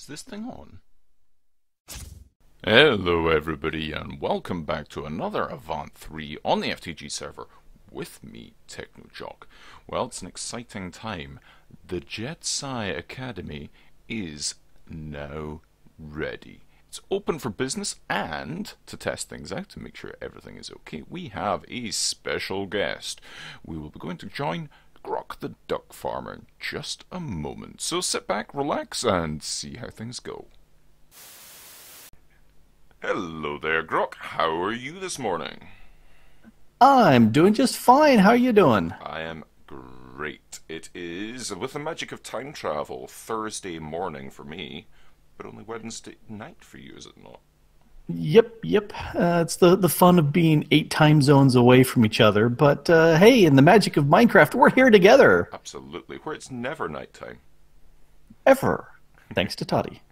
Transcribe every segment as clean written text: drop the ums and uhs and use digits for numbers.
Is this thing on? Hello everybody and welcome back to another Avant 3 on the FTOG server with me, TechnoJock. Well, it's an exciting time. The Jed-Psi Academy is now ready. It's open for business, and to test things out to make sure everything is okay, we have a special guest. We will be going to join Grok the duck farmer in just a moment. So sit back, relax, and see how things go. Hello there, Grok. How are you this morning? I'm doing just fine. How are you doing? I am great. It is, with the magic of time travel, Thursday morning for me, but only Wednesday night for you, is it not? Yep. It's the fun of being 8 time zones away from each other. But hey, in the magic of Minecraft, we're here together. Absolutely, where it's never nighttime. Ever. Thanks to Toddy.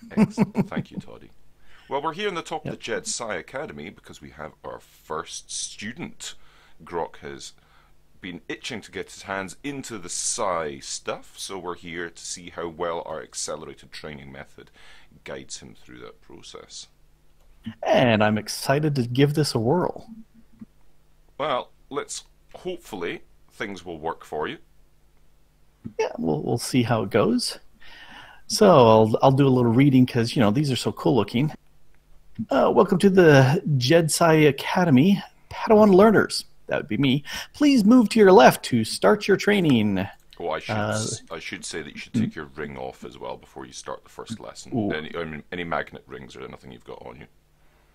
Excellent. Thank you, Toddy. Well, we're here in the top of the Jed-Psi Academy because we have our first student. Grok has been itching to get his hands into the Psi stuff, so we're here to see how well our accelerated training method guides him through that process. And I'm excited to give this a whirl. Well, hopefully things will work for you. Yeah, we'll see how it goes. So I'll do a little reading because, you know, these are so cool looking. Welcome to the Jed-Psi Academy. Padawan learners, that would be me. Please move to your left to start your training. Oh, I should say that you should take your ring off as well before you start the first lesson. Any magnet rings or anything you've got on you.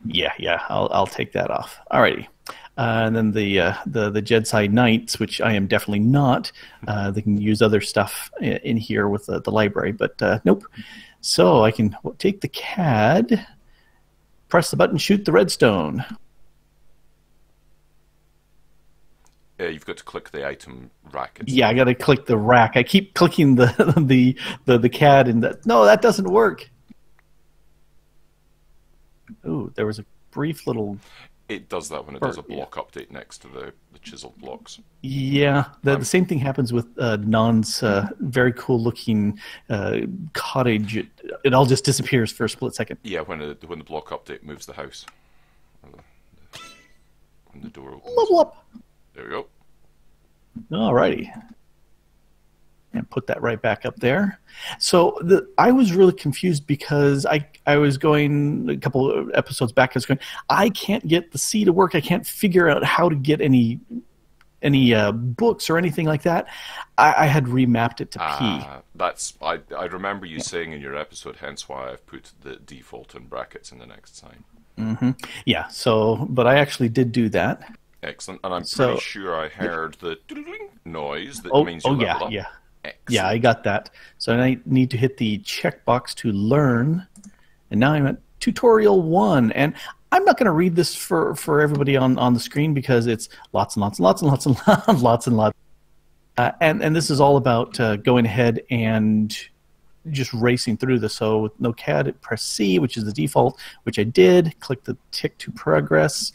Yeah, I'll take that off. Alrighty. And then the Jed-Psi Knights, which I am definitely not. They can use other stuff in here with the library, but nope. So I can take the CAD, press the button, shoot the redstone. You've got to click the item rack. Yeah, I got to click the rack. I keep clicking the CAD, and that doesn't work. Ooh, there was a brief little... It does that when it does a block update next to the chiseled blocks. Yeah, the same thing happens with Non's very cool-looking cottage. It all just disappears for a split second. Yeah, when the block update moves the house. When the door opens. Level up! There we go. Alrighty. And put that right back up there. So I was really confused because I was going a couple of episodes back. I was going, I can't get the C to work. I can't figure out how to get any books or anything like that. I had remapped it to P. I remember you saying in your episode, hence why I've put the default in brackets in the next sign. Mm-hmm. Yeah. But I actually did do that. Excellent. And I'm pretty sure I heard the noise that means you level up. Yeah. Excellent. Yeah, I got that. So I need to hit the checkbox to learn. And now I'm at tutorial 1. And I'm not going to read this for everybody on the screen because it's lots and lots and lots and lots and lots and lots. And this is all about going ahead and just racing through this. So with no CAD, press C, which is the default, which I did. Click the tick to progress.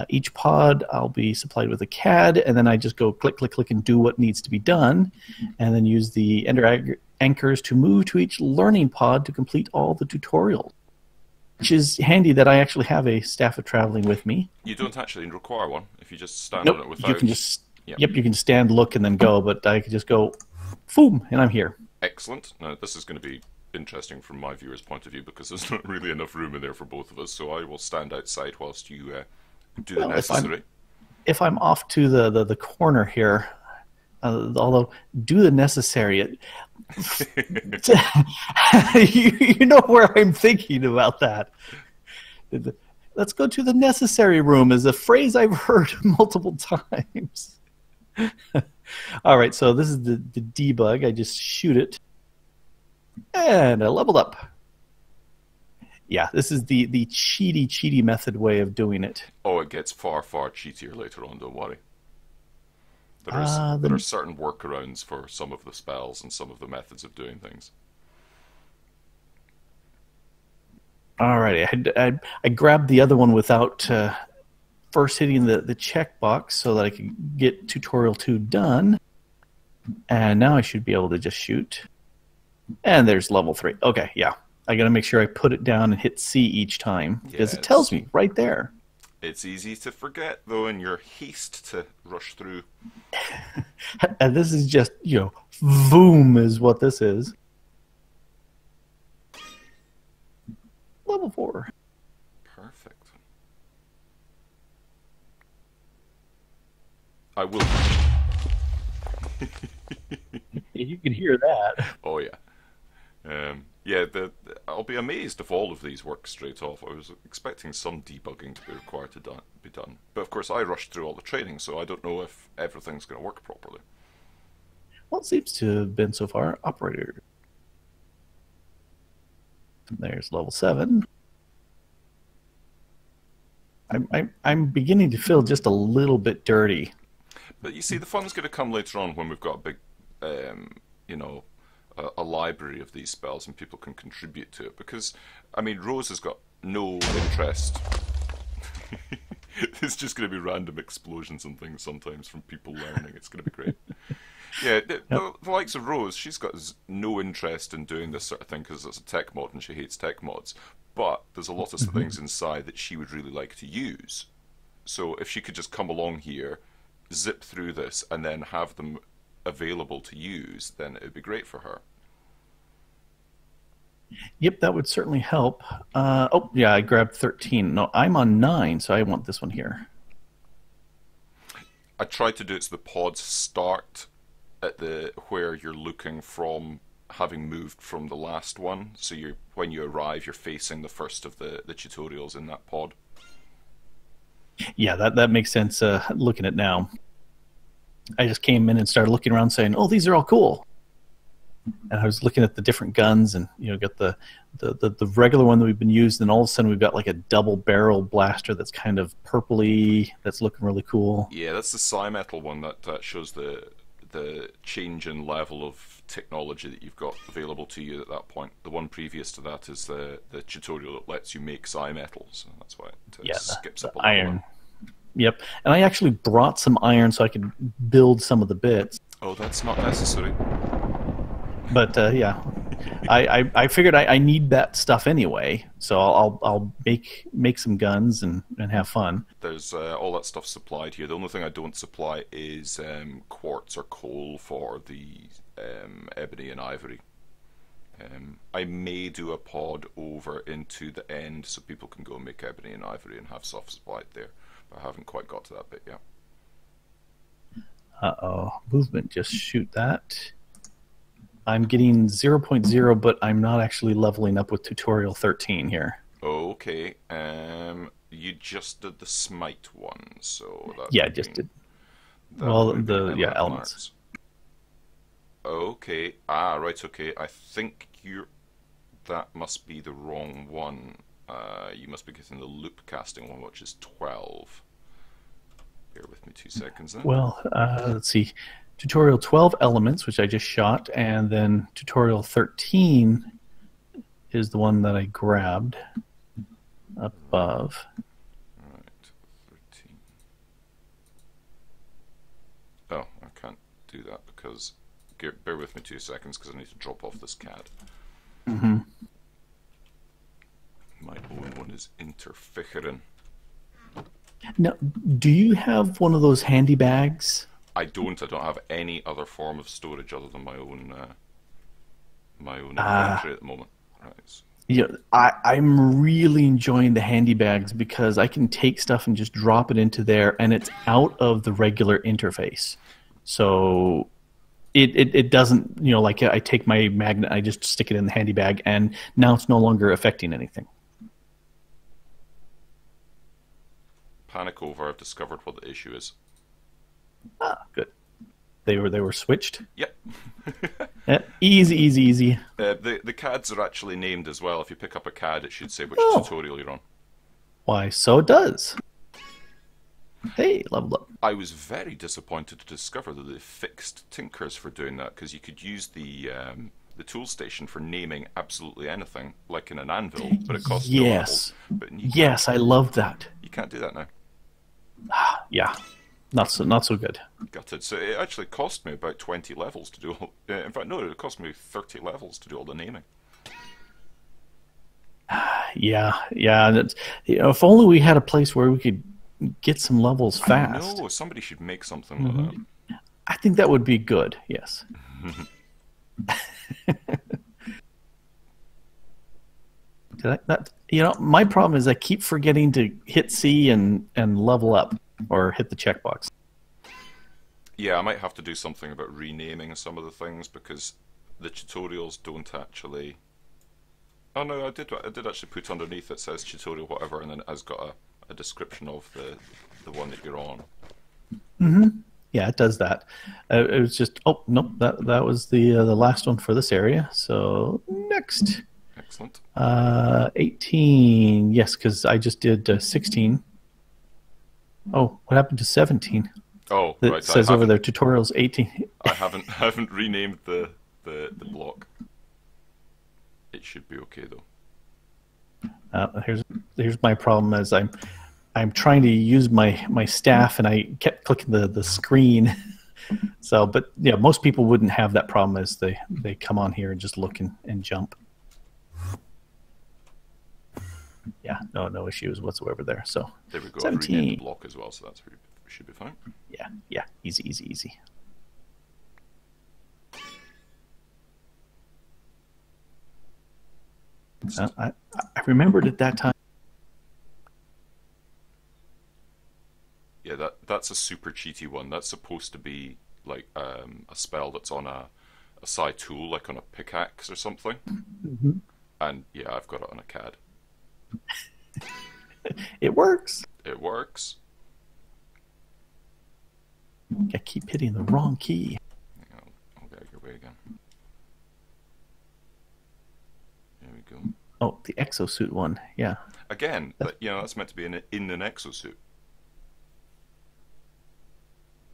Each pod, I'll be supplied with a CAD, and then I just go click, click, click, and do what needs to be done, and then use the ender anchors to move to each learning pod to complete all the tutorials, which is handy that I actually have a staff of traveling with me. You don't actually require one if you just stand on it without. You can just you can stand, look, and then go, but I can just go, boom, and I'm here. Excellent. Now, this is going to be interesting from my viewer's point of view because there's not really enough room in there for both of us, so I will stand outside whilst you... do the necessary. If I'm off to the corner here, although do the necessary, you know where I'm thinking about that. Let's go to the necessary room is a phrase I've heard multiple times. All right, so this is the debug. I just shoot it, and I leveled up. Yeah, this is the cheaty method way of doing it. Oh, it gets far cheatier later on, don't worry. There are certain workarounds for some of the spells and some of the methods of doing things. Alrighty, I grabbed the other one without first hitting the checkbox so that I could get tutorial 2 done. And now I should be able to just shoot. And there's level 3. Okay, yeah. I got to make sure I put it down and hit C each time because it tells me right there. It's easy to forget, though, in your haste to rush through. And this is just, boom is what this is. Level 4. Perfect. I will. You can hear that. Oh, yeah. Yeah, I'll be amazed if all of these work straight off. I was expecting some debugging to be required to be done. But of course, I rushed through all the training, so I don't know if everything's going to work properly. Well, it seems to have been so far. Operator. There's level 7. I'm beginning to feel just a little bit dirty. But you see, the fun's going to come later on when we've got a big, a library of these spells and people can contribute to it. Because, I mean, Rose has got no interest. It's just going to be random explosions and things sometimes from people learning. It's going to be great. Yeah, the likes of Rose, she's got no interest in doing this sort of thing because it's a tech mod and she hates tech mods. But there's a lot of things inside that she would really like to use. So if she could just come along here, zip through this, and then have them available to use, then it would be great for her. Yep, that would certainly help. Oh, yeah, I grabbed 13. No, I'm on 9, so I want this one here. I tried to do it so the pods start at where you're looking from, having moved from the last one. So when you arrive, you're facing the first of the tutorials in that pod. Yeah, that makes sense looking at now. I just came in and started looking around saying, oh, these are all cool. And I was looking at the different guns and, got the regular one that we've been using, and all of a sudden we've got like a double barrel blaster that's kind of purpley, that's looking really cool. Yeah, that's the Psi Metal one that shows the change in level of technology that you've got available to you at that point. The one previous to that is the tutorial that lets you make Psi Metal, so that's why it skips up a level. Iron. Yep, and I actually brought some iron so I could build some of the bits. Oh, that's not necessary. But yeah, I figured I need that stuff anyway, so I'll make some guns and have fun. There's all that stuff supplied here. The only thing I don't supply is quartz or coal for the ebony and ivory. I may do a pod over into the end so people can go and make ebony and ivory and have stuff supplied there, but I haven't quite got to that bit yet. Uh-oh, movement, just shoot that. I'm getting 0.0, but I'm not actually leveling up with tutorial 13 here. Okay, you just did the smite one, so that I just did. Well, elements. Okay, right, okay. I think that must be the wrong one. You must be getting the loop casting one, which is 12. Bear with me 2 seconds then. Well, let's see. Tutorial 12 elements, which I just shot, and then tutorial 13 is the one that I grabbed above. Right, 13. Oh, I can't do that because... Bear with me 2 seconds because I need to drop off this CAD. Mm-hmm. My own one is interfering. Now, do you have one of those handy bags? I don't have any other form of storage other than my own inventory at the moment. Right. Yeah, I'm really enjoying the handy bags because I can take stuff and just drop it into there, and it's out of the regular interface. So it doesn't, like I take my magnet, I just stick it in the handy bag, and now it's no longer affecting anything. Panic over, I've discovered what the issue is. Ah, good. They were switched? Yep. Yeah, easy. The CADs are actually named as well. If you pick up a CAD, it should say which tutorial you're on. Why, so it does. Hey, leveled up. I was very disappointed to discover that they fixed Tinkers for doing that, because you could use the tool station for naming absolutely anything, like in an anvil, but it costs yes. no level. Yes, I love that. You can't do that now. Yeah. not so good. Gutted. So it actually cost me about 20 levels to do all. In fact, no, it cost me 30 levels to do all the naming. Yeah, yeah. That's, if only we had a place where we could get some levels I fast. know, somebody should make something like I think that would be good. Yes. My problem is I keep forgetting to hit C and level up or hit the checkbox. Yeah, I might have to do something about renaming some of the things because the tutorials don't actually. Oh no, I did actually put underneath it says tutorial whatever, and then it has got a description of the one that you're on. Yeah, it does that. It was just nope, that was the last one for this area. So next, Excellent. 18. Yes, because I just did 16. Oh, what happened to 17? Oh, It right. says over there tutorials 18. I haven't renamed the block. It should be okay though. Here's my problem as I'm trying to use my staff and I kept clicking the screen. So, but yeah, most people wouldn't have that problem as they come on here and just look and jump. Yeah, no issues whatsoever there. So There we go. 17. I've renamed the block as well, so that's should be fine. Yeah, easy. I remembered at that time. Yeah, that's a super cheaty one. That's supposed to be like a spell that's on a psi tool, like on a pickaxe or something. And yeah, I've got it on a CAD. It works. It works. I keep hitting the wrong key. I'll get your way again. There we go. Oh, the exosuit one. Yeah. Again, but that's meant to be in an exosuit.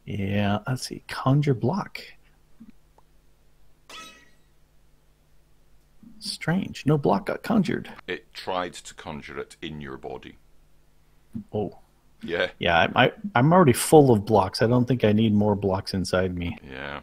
Yeah, let's see. Conjure block. Strange. No block got conjured. It tried to conjure it in your body. Oh. Yeah. Yeah, I'm already full of blocks. I don't think I need more blocks inside me. Yeah.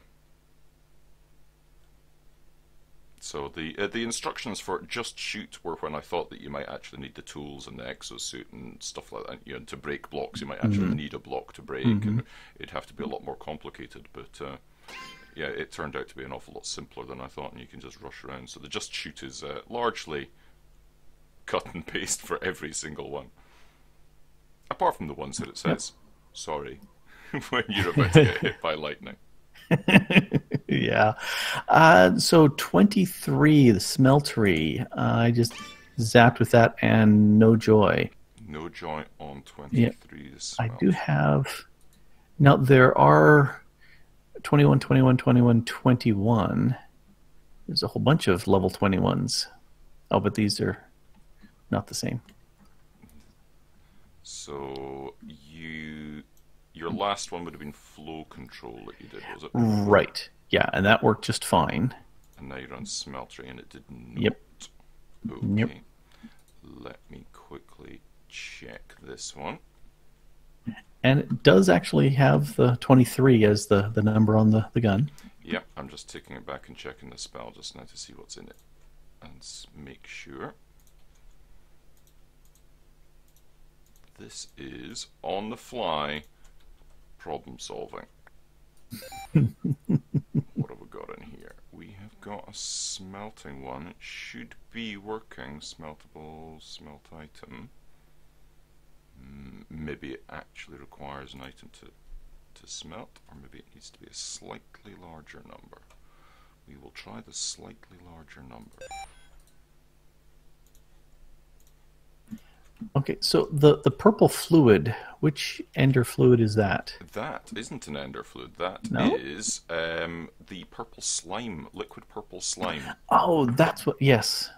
So the instructions for just shoot were when I thought that you might actually need the tools and the exosuit and stuff like that. To break blocks, you might actually need a block to break, and it'd have to be a lot more complicated. But yeah, it turned out to be an awful lot simpler than I thought, and you can just rush around. So the just shoot is largely cut and paste for every single one, apart from the ones that it says "sorry" when you're about to get hit by lightning. Yeah. So 23, the smeltery. I just zapped with that and no joy. No joy on 23. Yeah. I do have. Now there are 21, 21, 21, 21. There's a whole bunch of level 21s. Oh, but these are not the same. So your last one would have been flow control that you did, was it? Right. Yeah, and that worked just fine. And now you're on smeltery and it did not. Yep. Okay. Yep. Let me quickly check this one. And it does actually have the 23 as the number on the gun. Yep, I'm just taking it back and checking the spell just now to see what's in it. And make sure. This is on the fly problem solving. What have we got in here? We have got a smelting one. It should be working. Smeltable, smelt item. Maybe it actually requires an item to smelt, or maybe it needs to be a slightly larger number. We will try the slightly larger number. Okay, so the purple fluid, which ender fluid is that? That isn't an ender fluid. That is the purple slime, liquid purple slime. Oh, that's what. Yes.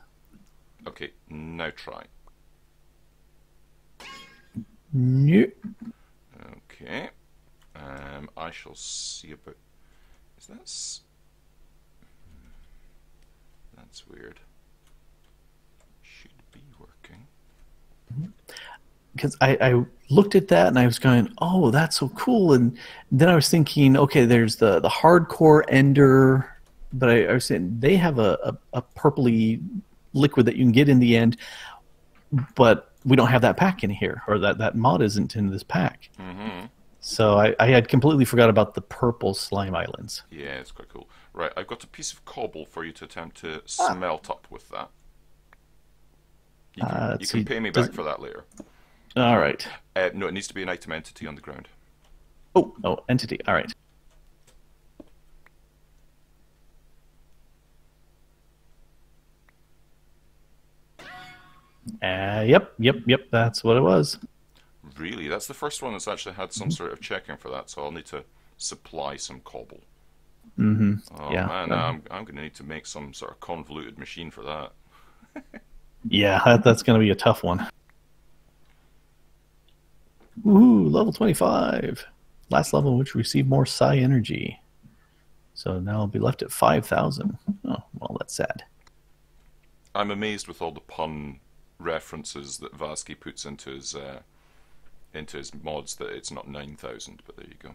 Okay, now try. Nope. Okay. I shall see about. Is that? That's weird. Should be working. because I looked at that and I was going, oh, that's so cool. And then I was thinking, okay, there's the hardcore ender, but I was saying they have a purpley liquid that you can get in the end, but we don't have that pack in here, or that mod isn't in this pack. Mm-hmm. So I had completely forgot about the purple slime islands. Yeah, it's quite cool. Right, I've got a piece of cobble for you to attempt to smelt up with that. You can pay me back for that later. All right. No, it needs to be an item entity on the ground. Oh, entity. All right. Yep. That's what it was. Really? That's the first one that's actually had some sort of checking for that, so I'll need to supply some cobble. Mm-hmm. Oh Yeah. man, I'm going to need to make some sort of convoluted machine for that. Yeah, that's going to be a tough one. Ooh, level 25. Last level in which we received more psi energy. So now I'll be left at 5,000. Oh, well, that's sad. I'm amazed with all the pun references that Vasky puts into his mods that it's not 9,000, but there you go.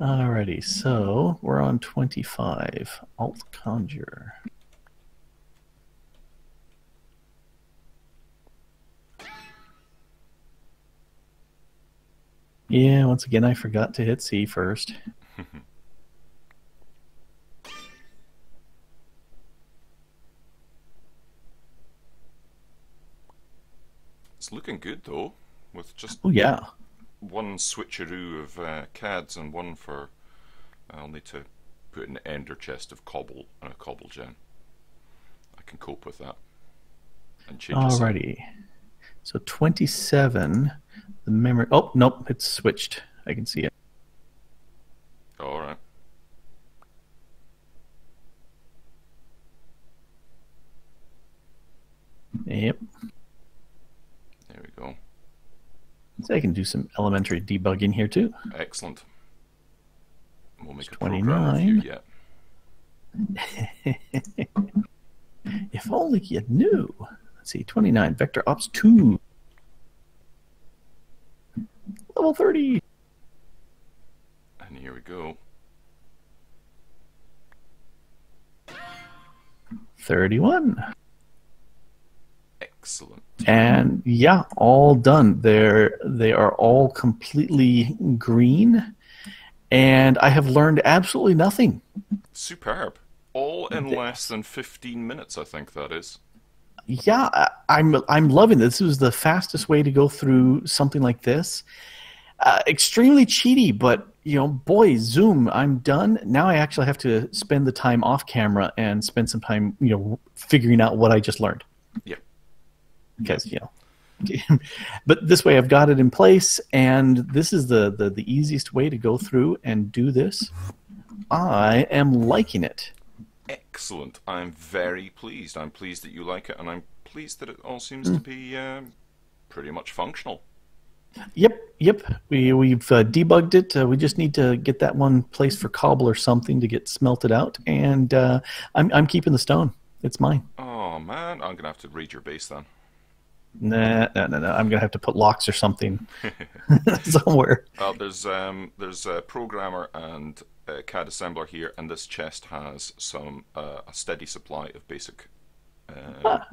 Alrighty, so we're on 25. Alt Conjure. Yeah, once again, I forgot to hit C first. It's looking good though, with just one switcheroo of CADs and one for... I'll need to put an ender chest of cobble and a cobble gem. I can cope with that. And change Alrighty. So 27, the memory... Oh, nope, it's switched. I can see it. Alright. Yep. There we go. So I can do some elementary debugging here too. Excellent. We'll make a 29. program review yet. If only you knew. Let's see, 29, Vector Ops 2. Level 30. And here we go. 31. Excellent. And yeah, all done. They are all completely green, and I have learned absolutely nothing. Superb. All in less than 15 minutes, I think that is. Yeah, I'm loving this. This was the fastest way to go through something like this. Extremely cheaty, but boy, Zoom, I'm done. Now I actually have to spend the time off camera and spend some time, figuring out what I just learned. Yeah. Because but this way I've got it in place, and this is the easiest way to go through and do this. I am liking it. Excellent. I'm very pleased. I'm pleased that you like it, and I'm pleased that it all seems to be pretty much functional. Yep. We've debugged it. We just need to get that one place for cobble or something to get smelted out, and I'm keeping the stone. It's mine. Oh man, I'm gonna have to raid your base then. No. I'm gonna have to put locks or something somewhere. There's a programmer and a CAD assembler here, and this chest has some a steady supply of basic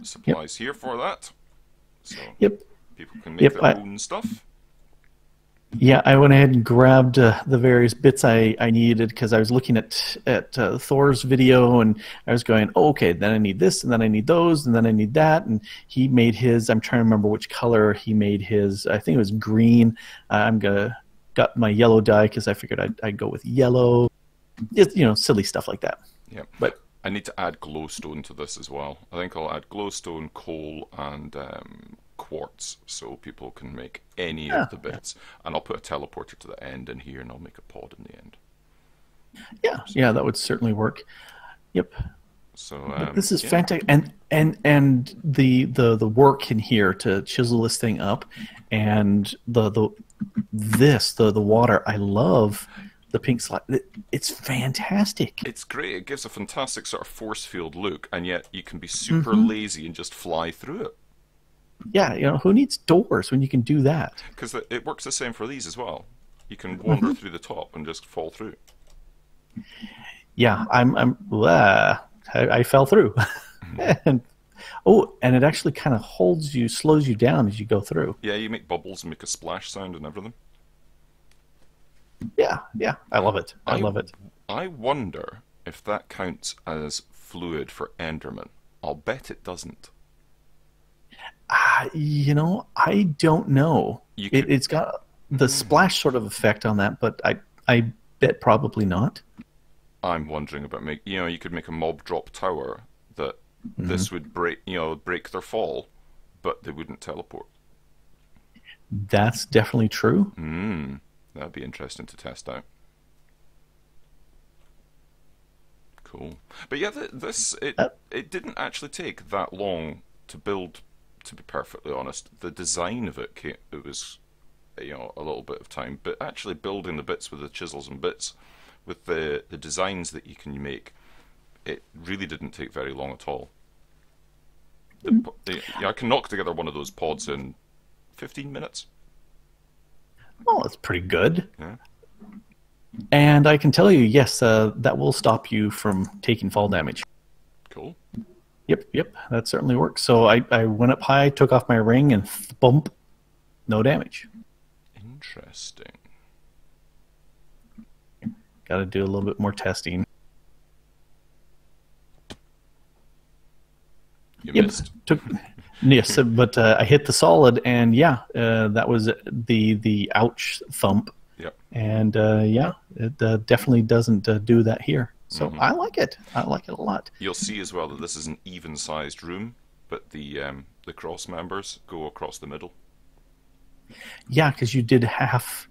supplies here for that. So people can make their own stuff. Yeah, I went ahead and grabbed the various bits I needed, because I was looking at Thor's video, and I was going, oh, okay, then I need this, and then I need those, and then I need that, and he made his, I'm trying to remember which color he made his, I think it was green. Got my yellow dye because I figured I'd go with yellow. Just, silly stuff like that. Yeah, but I need to add glowstone to this as well. I think I'll add glowstone, coal, and quartz, so people can make any of the bits. And I'll put a teleporter to the end in here, and I'll make a pod in the end. Yeah, that would certainly work. Yep. So this is fantastic, and the work in here to chisel this thing up, and the water. I love the pink slide. It's fantastic. It's great. It gives a fantastic sort of force field look, and yet you can be super lazy and just fly through it. Yeah, who needs doors when you can do that? Because it works the same for these as well. You can wander through the top and just fall through. Yeah, I fell through. and and it actually kind of slows you down as you go through. Yeah, you make bubbles and make a splash sound and everything. Yeah, I love it. I love it. I wonder if that counts as fluid for Enderman. I'll bet it doesn't. I don't know. It's got the splash sort of effect on that, but I bet probably not. I'm wondering about you could make a mob drop tower that this would break their fall, but they wouldn't teleport. That's definitely true. That'd be interesting to test out. Cool. But yeah, it didn't actually take that long to build, to be perfectly honest. The design of it was a little bit of time, but actually building the bits with the chisels and bits, with the designs that you can make, it really didn't take very long at all. I can knock together one of those pods in 15 minutes. Oh, that's pretty good. Yeah. And I can tell you, yes, that will stop you from taking fall damage. Cool. Yep, that certainly works. So I went up high, took off my ring, and bump, no damage. Interesting. Got to do a little bit more testing. You missed. Yes, but I hit the solid, and that was the ouch thump. Yep. And it definitely doesn't do that here. So I like it. I like it a lot. You'll see as well that this is an even-sized room, but the cross members go across the middle. Yeah, because you did half,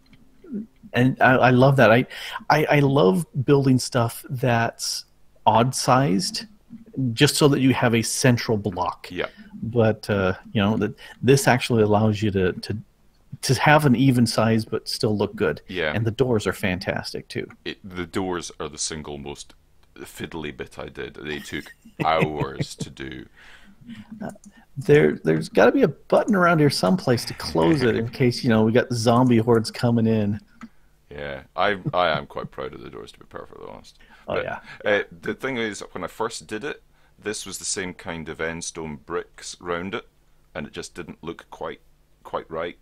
and I love that. I love building stuff that's odd-sized, just so that you have a central block. Yeah. But that this actually allows you to have an even size but still look good. Yeah. And the doors are fantastic too. The doors are the single most fiddly bit I did. They took hours to do. There's got to be a button around here someplace to close it in case we got zombie hordes coming in. Yeah, I am quite proud of the doors, to be perfectly honest. Oh, yeah. The thing is, when I first did it, this was the same kind of end stone bricks round it, and it just didn't look quite right.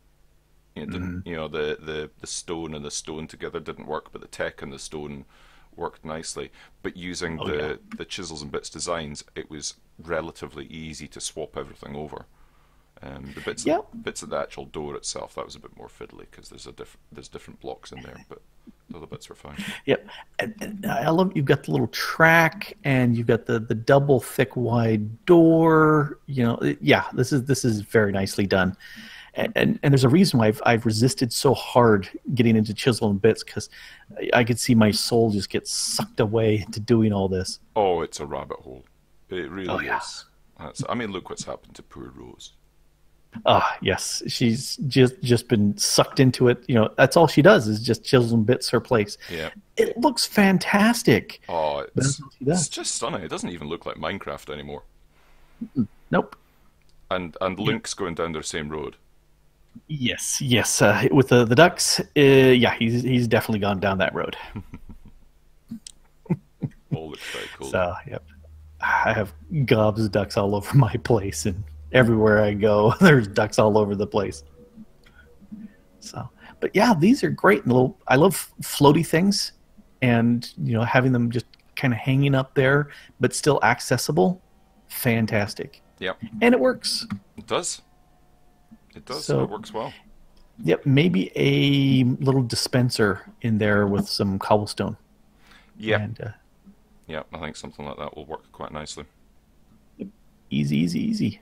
It didn't, the stone and the stone together didn't work, but the tech and the stone worked nicely. But using the chisels and bits designs, it was relatively easy to swap everything over. The bits of the actual door itself, that was a bit more fiddly because there's different blocks in there, but the other bits were fine. Yep, and I love you've got the little track and you've got the double thick wide door. This is very nicely done. And there's a reason why I've resisted so hard getting into chisel and bits, because I could see my soul just get sucked away into doing all this. Oh, it's a rabbit hole. It really is. Look what's happened to poor Rose. Yes, she's just been sucked into it. That's all she does is just chisel and bits her place. Yeah. It looks fantastic. Oh, it's just stunning. It doesn't even look like Minecraft anymore. Nope. And Link's going down their same road. Yes. With the ducks, he's definitely gone down that road. All looks very cool. So, yep. I have gobs of ducks all over my place, and everywhere I go, there's ducks all over the place. So, but yeah, these are great. I love floaty things, and having them just kind of hanging up there, but still accessible. Fantastic. Yep. And it works. It does. It does. So, it works well. Yep. Maybe a little dispenser in there with some cobblestone. Yeah. And, yeah, I think something like that will work quite nicely. Easy.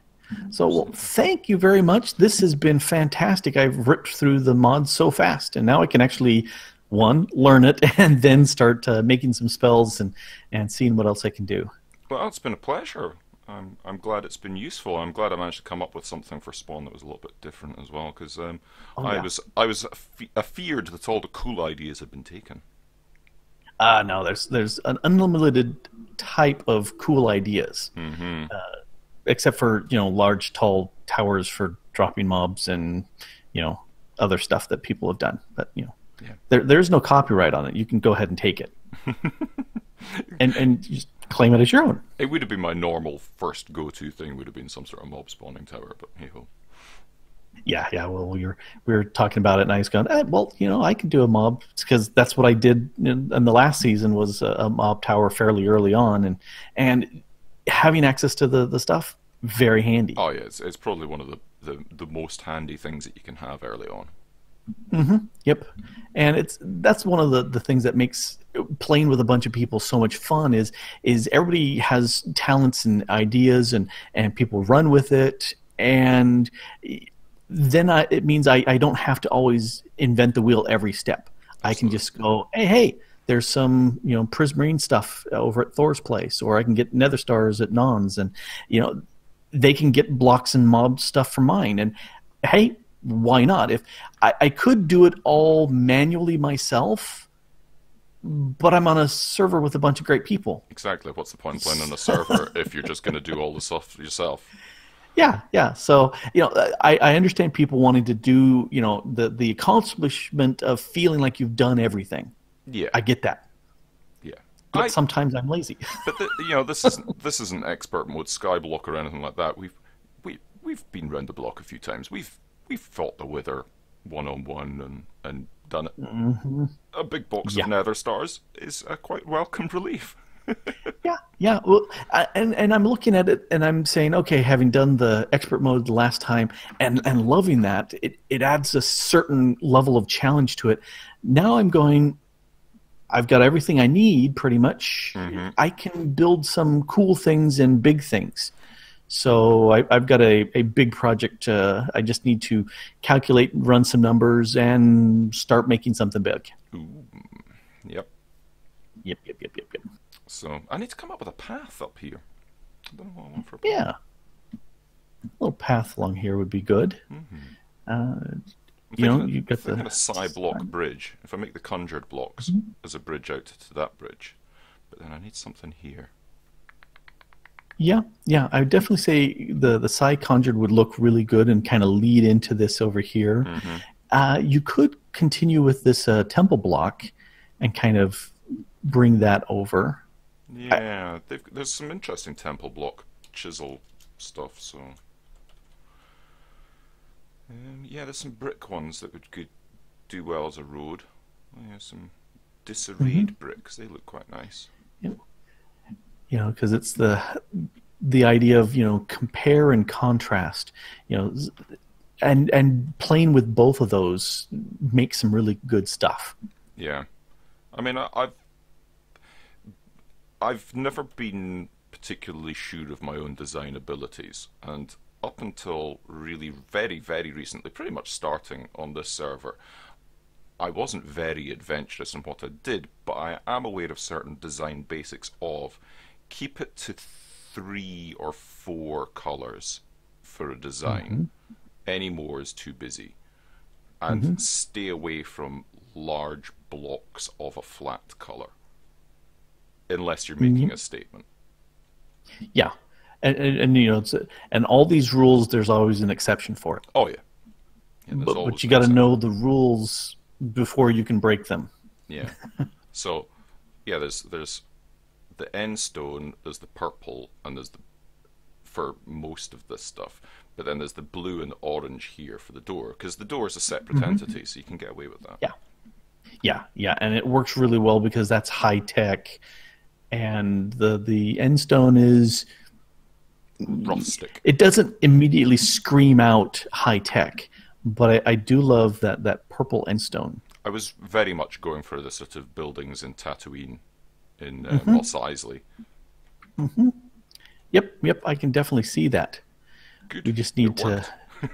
So, thank you very much. This has been fantastic. I've ripped through the mods so fast, and now I can actually, learn it, and then start making some spells and seeing what else I can do. Well, it's been a pleasure. I'm glad it's been useful. I'm glad I managed to come up with something for Spawn that was a little bit different as well, because I was feared that all the cool ideas had been taken. No, there's an unlimited type of cool ideas. Mm-hmm. except for large, tall towers for dropping mobs and other stuff that people have done. But there's no copyright on it. You can go ahead and take it, and just claim it as your own. It would have been my normal first go-to thing. Would have been some sort of mob spawning tower, but hey ho. Yeah. Well, we were talking about it, and I was going, well, I could do a mob because that's what I did in the last season was a mob tower fairly early on, and having access to the stuff very handy. Oh yeah, it's probably one of the most handy things that you can have early on. Yep, and that's one of the things that makes playing with a bunch of people so much fun is everybody has talents and ideas and people run with it, and then it means I don't have to always invent the wheel every step. Absolutely. I can just go, hey, there's some Prismarine stuff over at Thor's place, or I can get Nether Stars at Non's, and they can get blocks and mob stuff from mine, and hey, why not? If I could do it all manually myself, but I'm on a server with a bunch of great people. Exactly. What's the point of playing on a server if you're just going to do all the stuff yourself? Yeah. So I understand people wanting to do the accomplishment of feeling like you've done everything. Yeah, I get that. Yeah, but sometimes I'm lazy. But this isn't expert mode Skyblock or anything like that. We've been round the block a few times. We've fought the Wither 1-on-1 and done it. Mm-hmm. A big box of Nether Stars is a quite welcome relief. Yeah. Well, and I'm looking at it and I'm saying, okay, having done the expert mode the last time and loving that, it adds a certain level of challenge to it. Now I'm going, I've got everything I need pretty much. Mm-hmm. I can build some cool things and big things. So I've got a big project. I just need to calculate, run some numbers, and start making something big. Ooh. Yep. Yep. So I need to come up with a path up here. I don't know what I want for a path. Yeah. A little path along here would be good. Mm-hmm. You've got the Psi block bridge. If I make the conjured blocks as a bridge out to that bridge, but then I need something here. Yeah. I would definitely say the Psi conjured would look really good and kind of lead into this over here. Mm-hmm. You could continue with this temple block and kind of bring that over. Yeah, there's some interesting temple block chisel stuff. So there's some brick ones that would do well as a road. Some disarrayed bricks. They look quite nice. Yeah. Because it's the idea of compare and contrast. And playing with both of those makes some really good stuff. Yeah, I mean I've never been particularly sure of my own design abilities, and up until really very, very recently, pretty much starting on this server, I wasn't very adventurous in what I did, but I am aware of certain design basics of keep it to 3 or 4 colours for a design. Any more is too busy. And stay away from large blocks of a flat colour. Unless you're making a statement. Yeah. And all these rules, there's always an exception for it. Oh, yeah. But you got to know the rules before you can break them. Yeah. So, yeah, there's the end stone, there's the purple, and there's for most of this stuff. But then there's the blue and the orange here for the door, because the door is a separate entity, so you can get away with that. Yeah, and it works really well because that's high tech, and the end stone is rustic. It doesn't immediately scream out high tech, but I do love that purple end stone. I was very much going for the sort of buildings in Tatooine, in Mos Eisley. Yep, I can definitely see that. Good. We just need to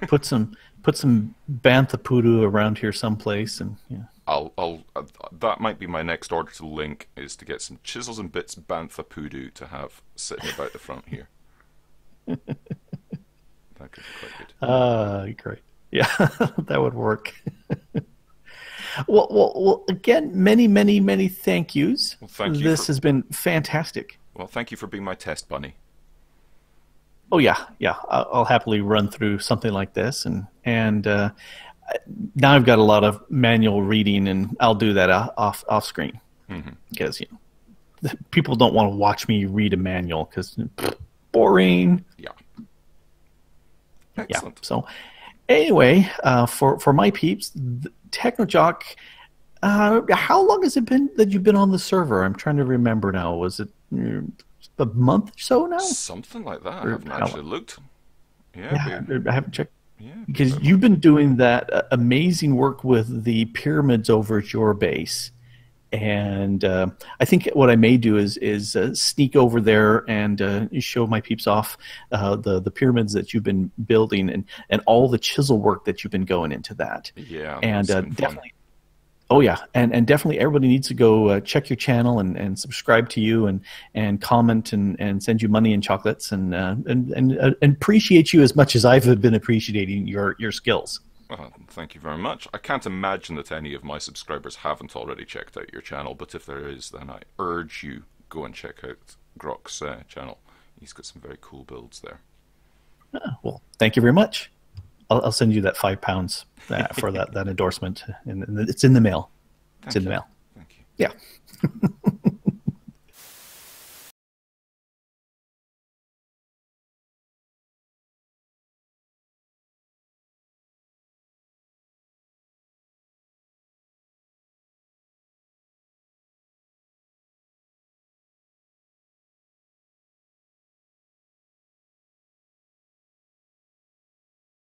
put some bantha poodoo around here someplace, and I'll that might be my next order to link, is to get some Chisels&bits bantha poodoo to have sitting about the front here. That could be quite good. Great. Yeah, that would work. Well, again, many thank yous. Well, thank you. This has been fantastic. Well, thank you for being my test bunny. Oh yeah, yeah. I'll happily run through something like this, and now I've got a lot of manual reading, and I'll do that off screen because people don't want to watch me read a manual because boring. Yeah. Yeah. Excellent. So anyway, for my peeps, Technojock. How long has it been that you've been on the server? I'm trying to remember now. Was it a month or so now? Something like that. I Or haven't how- actually looked. Yeah, Yeah, I haven't checked. yeah. Because you've been doing that amazing work with the pyramids over at your base, and I think what I may do is sneak over there and show my peeps off the pyramids that you've been building and all the chisel work that you've been going into that. Yeah, And that's been fun. definitely, oh yeah, and definitely everybody needs to go check your channel and subscribe to you and comment and send you money and chocolates and appreciate you as much as I've been appreciating your skills. Thank you very much. I can't imagine that any of my subscribers haven't already checked out your channel, but if there is, then I urge you go and check out Grok's channel. He's got some very cool builds there. Well, thank you very much. I'll send you that £5 for that endorsement, and it's in the mail. It's in the mail. Thank you. Yeah.